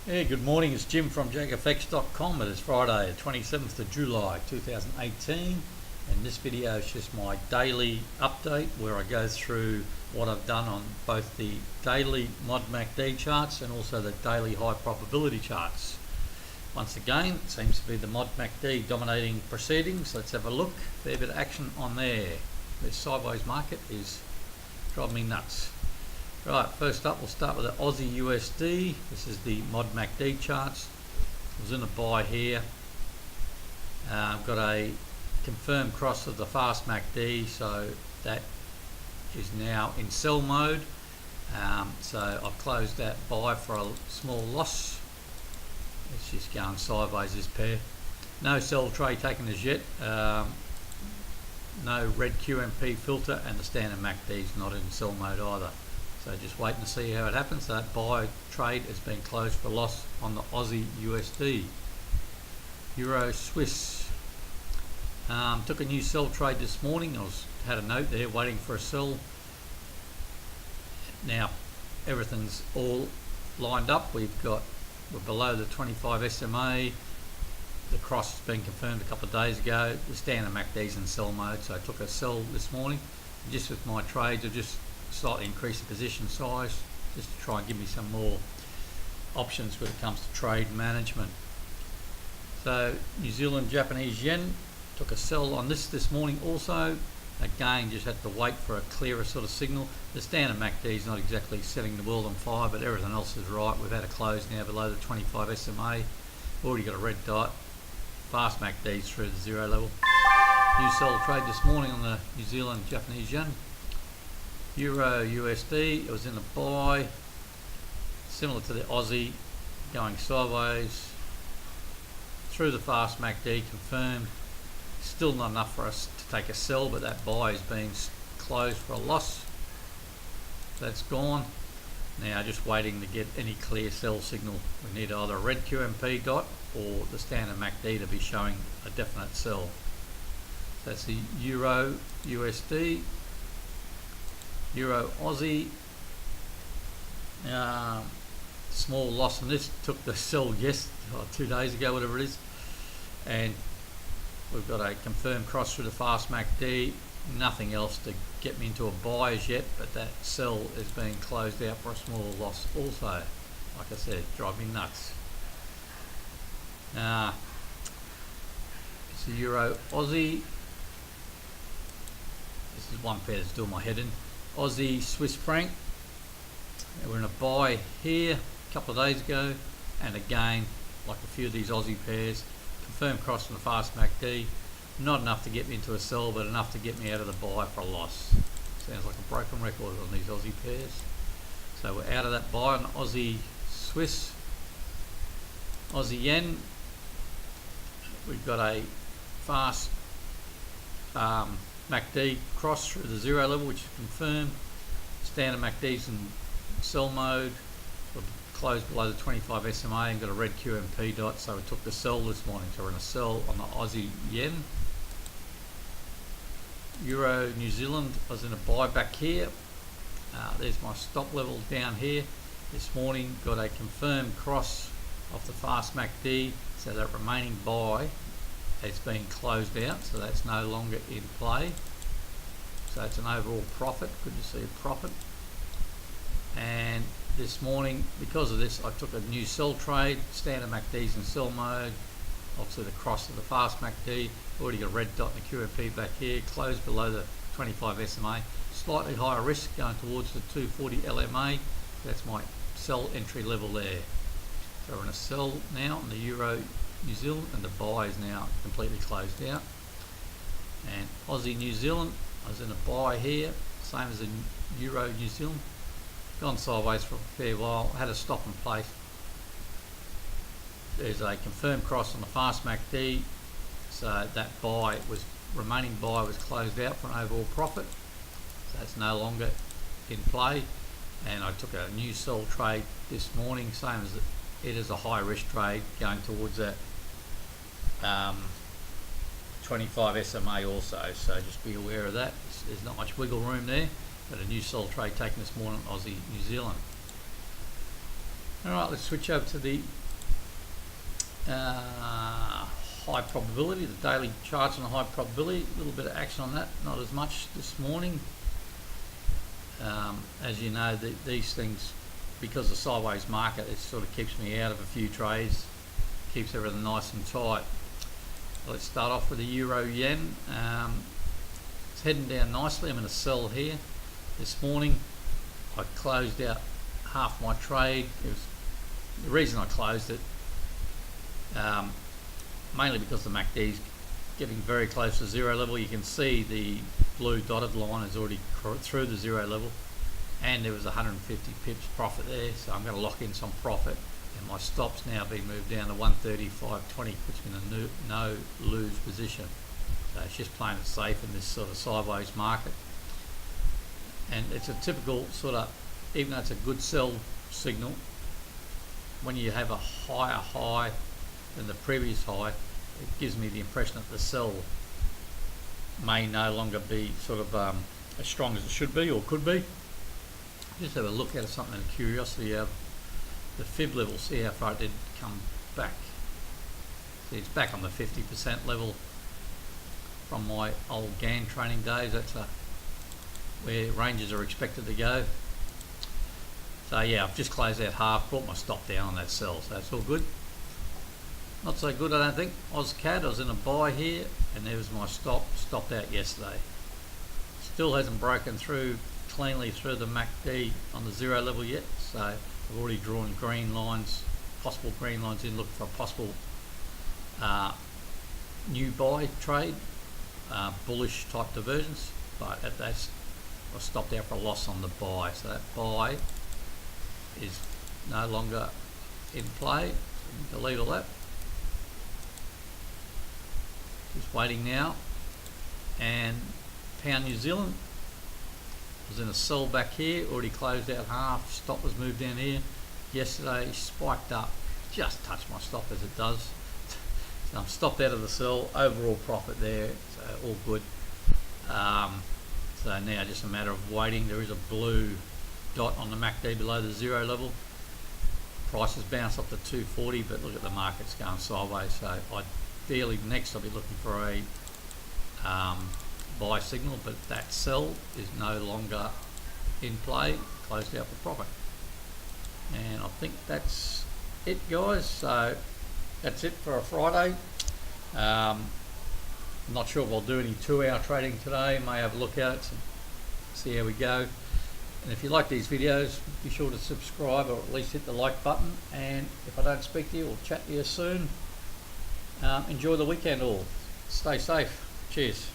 Yeah, good morning. It's Jim from jagfx.com. It is Friday, the 27th of July 2018, and this video is just my daily update where I go through what I've done on both the daily ModMACD charts and also the daily high probability charts. Once again, it seems to be the ModMACD dominating proceedings. Let's have a look. Fair bit of action on there. This sideways market is driving me nuts. Right, first up we'll start with the Aussie USD. This is the ModMACD charts. I was in a buy here. I've got a confirmed cross of the fast MACD, so that is now in sell mode. So I've closed that buy for a small loss. It's just going sideways, this pair. No sell trade taken as yet. No red QMP filter, and the standard MACD is not in sell mode either. So just wait and see how it happens. So that buy trade has been closed for loss on the Aussie USD. Euro Swiss. Took a new sell trade this morning. Had a note there waiting for a sell. Now everything's all lined up. We're below the 25 SMA. The cross has been confirmed a couple of days ago. The standard MACD's in sell mode, so I took a sell this morning. Just with my trades, I just slightly increase the position size just to try and give me some more options when it comes to trade management. So New Zealand Japanese yen, took a sell on this morning also. Again, just had to wait for a clearer sort of signal. The standard MACD is not exactly setting the world on fire, but everything else is right. We've had a close now below the 25 SMA. Already got a red dot. Fast MACD through the zero level. New sell trade this morning on the New Zealand Japanese yen. Euro USD, it was in a buy, similar to the Aussie, going sideways through the fast MACD, confirmed. Still not enough for us to take a sell, but that buy is being closed for a loss. That's gone. Now just waiting to get any clear sell signal. We need either a red QMP dot or the standard MACD to be showing a definite sell. That's the Euro USD. Euro Aussie, small loss on this, took the sell 2 days ago, whatever it is, and we've got a confirmed cross through the fast MACD. Nothing else to get me into a buy as yet, but that sell is being closed out for a small loss also. Like I said, drive me nuts. It's the Euro Aussie. This is one pair that's doing my head in. Aussie Swiss franc, we're in a buy here a couple of days ago, and again, like a few of these Aussie pairs, confirmed cross from the fast MACD, not enough to get me into a sell, but enough to get me out of the buy for a loss. Sounds like a broken record on these Aussie pairs. So we're out of that buy on Aussie Swiss. Aussie yen, we've got a fast MACD cross through the zero level, which is confirmed. Standard MACD's in sell mode. We've closed below the 25 SMA and got a red QMP dot, so we took the sell this morning. So we're in a sell on the Aussie yen. Euro New Zealand, I was in a buy back here. There's my stop level down here. This morning got a confirmed cross off the fast MACD, so that remaining buy has been closed out, so that's no longer in play. So it's an overall profit. Good to see a profit. And this morning, because of this, I took a new sell trade. Standard MACD's in sell mode. Obviously the cross of the fast MACD. Already got a red dot in the QMP back here. Closed below the 25 SMA. Slightly higher risk going towards the 240 LMA. That's my sell entry level there. So we're in a sell now on the Euro New Zealand, and the buy is now completely closed out. And Aussie New Zealand, I was in a buy here, same as the Euro New Zealand. Gone sideways for a fair while, had a stop in place. There's a confirmed cross on the fast MACD, so that remaining buy was closed out for an overall profit. So it's no longer in play. And I took a new sell trade this morning, same as it is a high risk trade going towards that 25 SMA also, so just be aware of that. There's not much wiggle room there, but a new sell trade taken this morning, Aussie New Zealand. Alright, let's switch over to the high probability, the daily charts on the high probability. A little bit of action on that, not as much this morning. As you know, these things, because the sideways market, it sort of keeps me out of a few trades, keeps everything nice and tight. Let's start off with the euro yen. It's heading down nicely. I'm going to sell here. This morning I closed out half my trade. The reason I closed it, mainly because the MACD is getting very close to zero level. You can see the blue dotted line is already through the zero level, and there was 150 pips profit there, so I'm going to lock in some profit, and my stop's now being moved down to 135.20, puts me in a no lose position. So it's just playing it safe in this sort of sideways market, and it's a typical sort of, even though it's a good sell signal, when you have a higher high than the previous high, it gives me the impression that the sell may no longer be sort of as strong as it should be or could be. Just have a look at something of curiosity. The fib level, see how far it did come back. See, it's back on the 50% level from my old GAN training days. That's where ranges are expected to go. So yeah, I've just closed out half, brought my stop down on that sell, so that's all good. Not so good, I don't think. AusCAD, I was in a buy here, and there was my stopped out yesterday. Still hasn't broken through cleanly through the MACD on the zero level yet, so I've already drawn green lines, possible green lines in, looking for a possible new buy trade, bullish type divergence, but at that I stopped out for a loss on the buy, so that buy is no longer in play. Delete all that. Just waiting now. And pound New Zealand was in a sell back here, already closed out half, stop was moved down here. Yesterday spiked up, just touched my stop as it does. So I'm stopped out of the sell, overall profit there, so all good. So now just a matter of waiting. There is a blue dot on the MACD below the zero level. Price has bounced up to 240, but look at the market's going sideways, so ideally next I'll be looking for a buy signal, but that sell is no longer in play, closed out for profit. And I think that's it, guys. So that's it for a Friday. I'm not sure if I'll do any 2-hour trading today. May have a look at it and see how we go. And if you like these videos, be sure to subscribe or at least hit the like button. And if I don't speak to you, we'll chat to you soon. Enjoy the weekend all. Stay safe. Cheers.